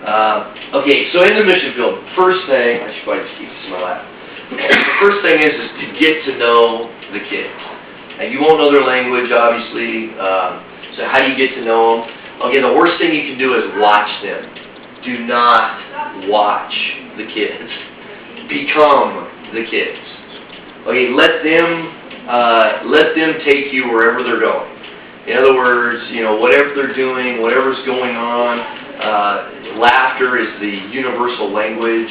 Okay, so in the mission field, first thing, I should probably just keep this in my lap. The first thing is to get to know the kids. And you won't know their language, obviously, so how do you get to know them? Okay, the worst thing you can do is watch them. Do not watch the kids. Become the kids. Okay, let them take you wherever they're going. In other words, whatever they're doing, whatever's going on, laughter is the universal language.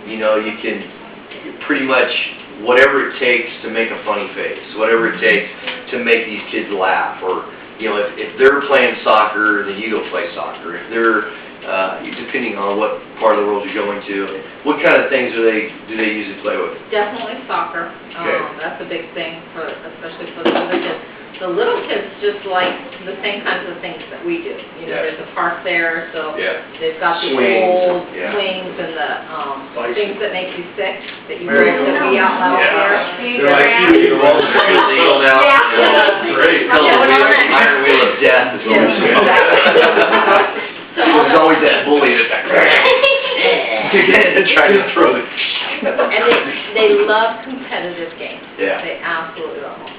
You can pretty much, whatever it takes to make a funny face, whatever it takes to make these kids laugh, or, if they're playing soccer, then you go play soccer. If they're, depending on what part of the world you're going to, what kind of things do they usually play with? Definitely soccer. Okay. That's a big thing, especially for the other kids. The little kids just like the same kinds of things that we do. There's a park there, so they've got the old swings and the things that make you sick that you roll the wee out loud there. They're like the roller coasters they go down. Great. Iron Wheel of Death is what we say. There's always that bully that's like, trying to throw it. And they love competitive games. Yeah. They absolutely love them.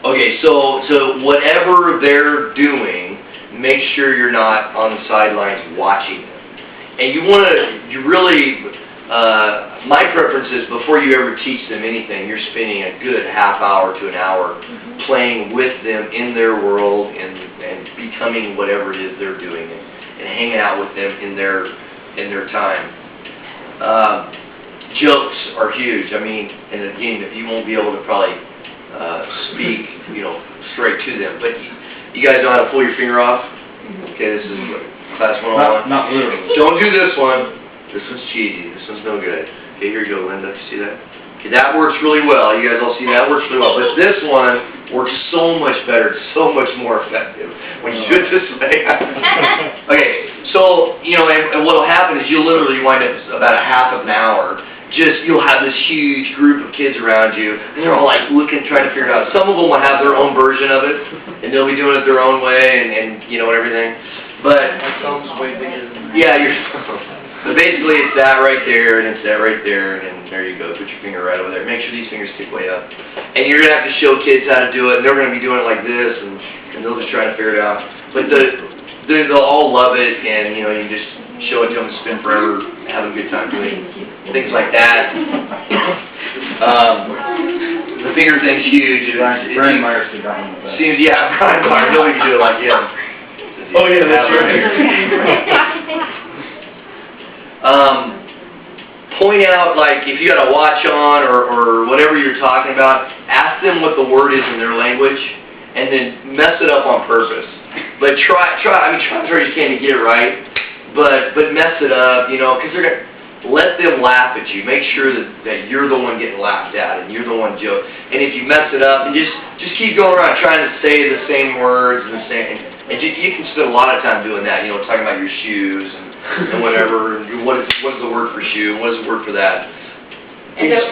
Okay, so whatever they're doing, make sure you're not on the sidelines watching them. And my preference is before you ever teach them anything, you're spending a good half hour to an hour playing with them in their world and becoming whatever it is they're doing and hanging out with them in their time. Jokes are huge. I mean, and again, you won't be able to probably speak, straight to them. But you guys know how to pull your finger off? Okay, this is class 101. Not literally. Don't do this one. This one's cheesy. This one's no good. Okay, here you go, Linda. You see that? Okay, that works really well. You guys all see that works really well. But this one works so much better, so much more effective when you do it this way. Okay, so, and what will happen is you'll literally wind up about a half of an hour. You'll have this huge group of kids around you, and they're all like trying to figure it out. Some of them will have their own version of it, and they'll be doing it their own way, and everything. But my phone's way bigger than yeah, but basically it's that right there, and it's that right there, and there you go. Put your finger right over there. Make sure these fingers stick way up, and you're gonna have to show kids how to do it. And they're gonna be doing it like this, and they'll just try to figure it out. But they'll all love it, and you just show it to them and spend forever having a good time doing things like that. The finger thing's huge. Brian Myers did that one with that. Seems, Brian Myers. Nobody can do it like him. Oh yeah, that's right. Point out, like, if you got a watch on or whatever you're talking about, ask them what the word is in their language, and then mess it up on purpose. But try as hard as you can to get it right. But mess it up, because they're gonna let them laugh at you. Make sure that you're the one getting laughed at and you're the one joke. And if you mess it up, and just keep going around trying to say the same words and you can spend a lot of time doing that. Talking about your shoes and whatever. And what is the word for shoe? What is the word for that? And this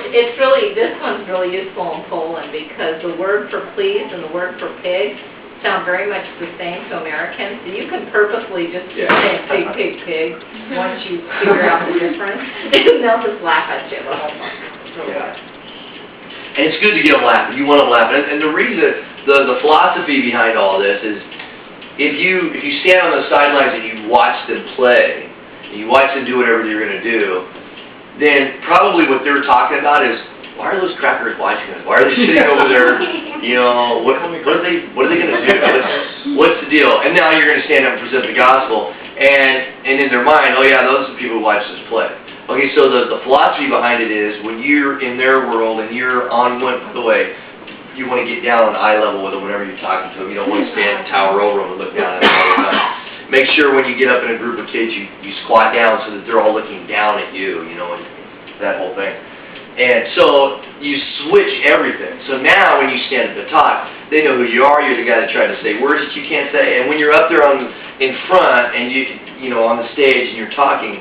one's really useful in Poland because the word for please and the word for pig sound very much the same to Americans, so you can purposely just say pig once you figure out the difference, and they'll just laugh at you the whole time. And it's good to get them laughing. You want them laughing. And the reason, the philosophy behind all this is, if you stand on the sidelines and you watch them play, and you watch them do whatever they're going to do, then probably what they're talking about is, why are those crackers watching us? Why are they sitting over there? What are they going to do? What's the deal? And now you're going to stand up and present the gospel, and in their mind, oh yeah, those are the people who watch us play. Okay, so the philosophy behind it is, when you're in their world and you're on one, by the way, you want to get down on eye level with them whenever you're talking to them. You don't want to stand and tower over them and look down at them all the time. Make sure when you get up in a group of kids, you squat down so that they're all looking down at you, and that whole thing. And so you switch everything. So now when you stand at the top, they know who you are. You're the guy that tried to say words that you can't say. And when you're up there in front and on the stage and you're talking,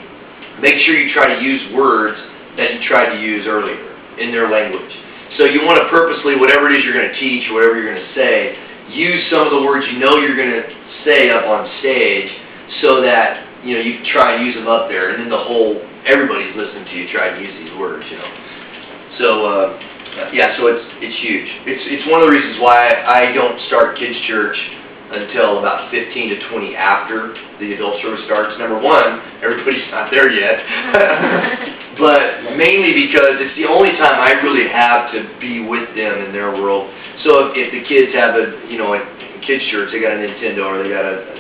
make sure you try to use words that you tried to use earlier in their language. So you want to purposely, whatever it is you're going to teach, whatever you're going to say, use some of the words you're going to say up on stage so that you try and use them up there, and then everybody's listening to you try and use these words, So, yeah, so it's huge. It's one of the reasons why I don't start kids' church until about 15 to 20 after the adult service starts. Number one, everybody's not there yet. But mainly because it's the only time I really have to be with them in their world. So if the kids have a kids' church, they got a Nintendo or they got a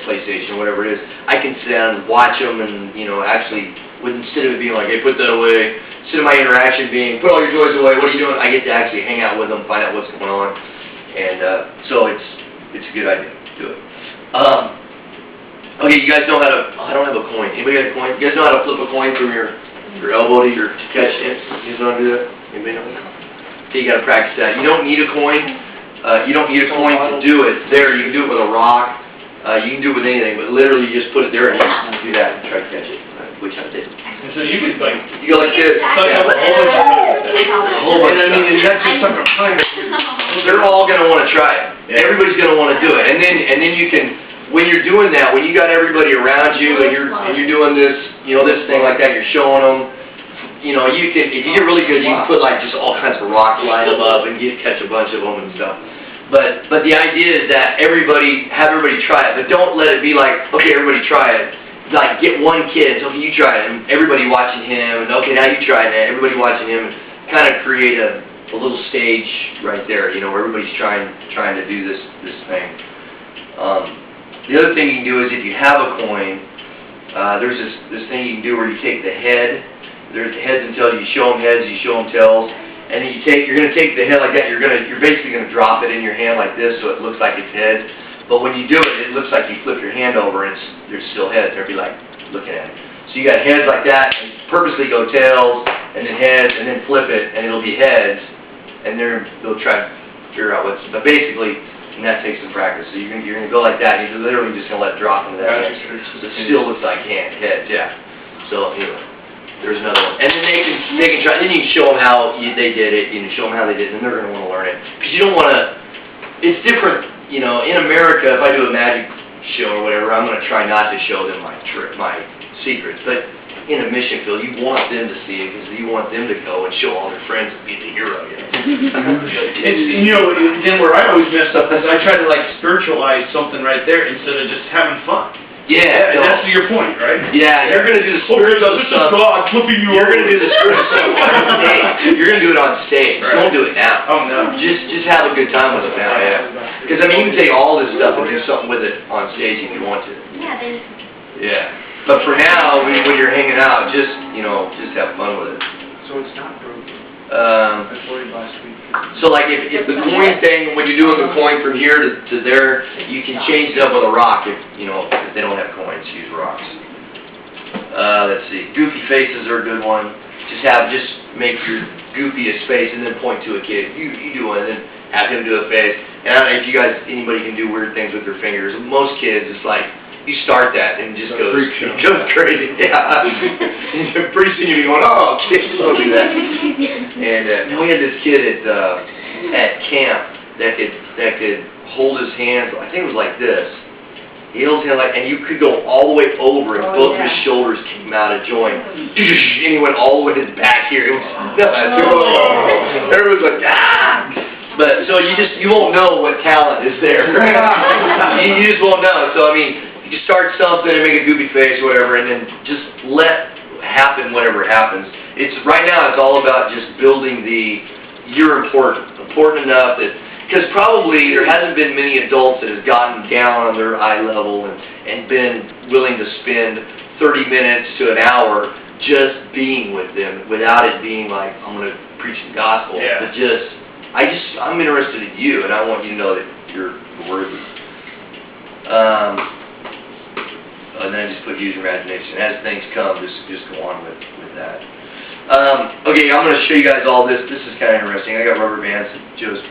PlayStation or whatever it is, I can sit down and watch them and, actually, instead of it being like, hey, put that away, instead of my interaction being, put all your toys away, what are you doing? I get to actually hang out with them, find out what's going on. And so it's a good idea to do it. Okay, you guys know how to, I don't have a coin. Anybody got a coin? You guys know how to flip a coin from your elbow to your catch it? You guys know how to do that? Anybody know? Okay, you got to practice that. You don't need a coin. You don't need a coin to do it. You can do it with a rock. You can do it with anything, but literally you just put it there and you just do that and try to catch it, which I did. And so you can you go like this. And that's just something I'm trying to do. They're all going to want to try it. Yeah. Everybody's going to want to do it. And then you can, when you're doing that, when you got everybody around you and you're doing this, this thing like that, you're showing them, you can, if you get really good, you can put like just all kinds of rocks, line them up, and catch a bunch of them and stuff. But the idea is that have everybody try it, but don't let it be like, okay, everybody try it. Like, get one kid, so okay, you try it, and everybody watching him, and okay, now you try it, and everybody watching him, and kind of create a little stage right there, where everybody's trying to do this thing. The other thing you can do is if you have a coin, there's this thing you can do where you take the head. There's the heads and tails. You show them heads, you show them tails. And then you're going to take the head like that, you're basically going to drop it in your hand like this so it looks like it's head. But when you do it, it looks like you flip your hand over and there's still heads. They'll be like looking at it. So you got heads like that, and purposely go tails, and then heads, and then flip it, and it'll be heads. And they'll try to figure out but basically, and that takes some practice. So you're going to go like that, and you're literally just going to let it drop into that. So it still looks like heads, yeah. So anyway. There's another one. And then they can try, then you can show them how they did it, show them how they did it, and they're going to want to learn it. Because you don't want to, it's different, in America, if I do a magic show or whatever, I'm going to try not to show them my secrets. But in a mission field, you want them to see it, because you want them to go and show all their friends and be the hero, Then where I always mess up is I try to spiritualize something right there instead of just having fun. Yeah, that's your point, right? Yeah, you're going to do the spiritual stuff. God flipping you over. You're going to do the spiritual stuff on stage. You're going to do it on stage. Right. Don't do it now. Oh, no. Just have a good time with it now, yeah. Because, you can take all this stuff and do something with it on stage if you want to. Yeah. But for now, when you're hanging out, just have fun with it. So it's not broken. So if the coin thing, when you're doing the coin from here to there, you can change it up with a rock if they don't have coins, use rocks. Let's see, goofy faces are a good one. Just make your goofiest face and then point to a kid. You do one and then have him do a face. And I don't know if anybody can do weird things with their fingers. Most kids, it's like, you start that and it just goes crazy. Yeah. Pretty soon you'll be going, oh, kids don't do that. And we had this kid at camp that could hold his hands. I think it was like this. He held his hand and you could go all the way over, and both of his shoulders came out of joint. And he went all the way to the back here. It was nuts. Everyone's like, ah! But so you won't know what talent is there. You just won't know. So you start something and make a goofy face or whatever, and then just let happen whatever happens. Right now it's all about just building you're important enough that, because probably there hasn't been many adults that have gotten down on their eye level and been willing to spend 30 minutes to an hour just being with them without it being like, I'm going to preach the gospel. Yeah. But I'm interested in you, and I want you to know that you're worthy. And then I just put use your imagination. As things come, just go on with that. Okay, I'm going to show you guys all this. This is kind of interesting. I got rubber bands that Joe's